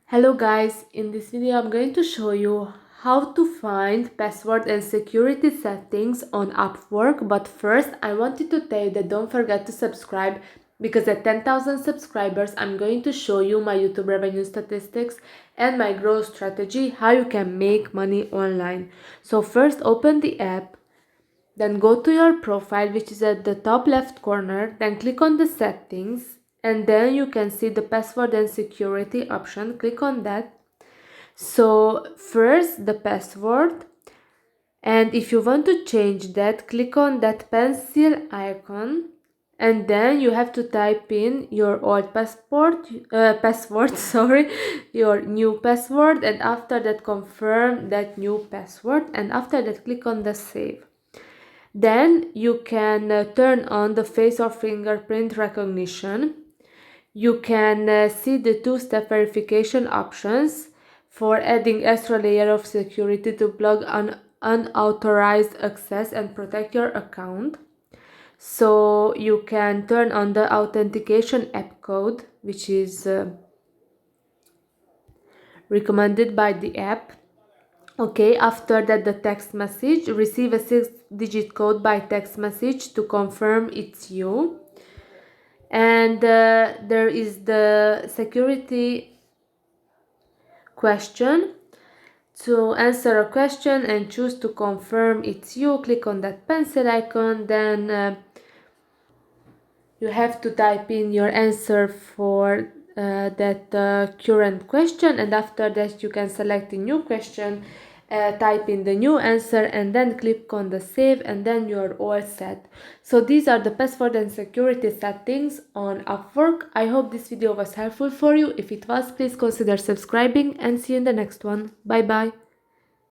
Hello guys, in this video I'm going to show you how to find password and security settings on Upwork, but first I wanted to tell you that don't forget to subscribe because at 10,000 subscribers I'm going to show you my YouTube revenue statistics and my growth strategy, how you can make money online. So first open the app, then go to your profile, which is at the top left corner, then click on the settings, and then you can see the password and security option. Click on that. So first the password, and if you want to change that, click on that pencil icon, and then you have to type in your old password sorry, your new password, and after that confirm that new password, and after that click on the save. Then you can turn on the face or fingerprint recognition. You can see the two-step verification options for adding extra layer of security to block unauthorized access and protect your account. So you can turn on the authentication app code, which is recommended by the app. Okay, after that the text message, receive a 6-digit code by text message to confirm it's you. And there is the security question. To answer a question and choose to confirm it's you, click on that pencil icon. Then you have to type in your answer for that current question, and after that you can select a new question, type in the new answer, and then click on the save, and then you're all set. So these are the password and security settings on Upwork. I hope this video was helpful for you. If it was, please consider subscribing, and see you in the next one. Bye bye.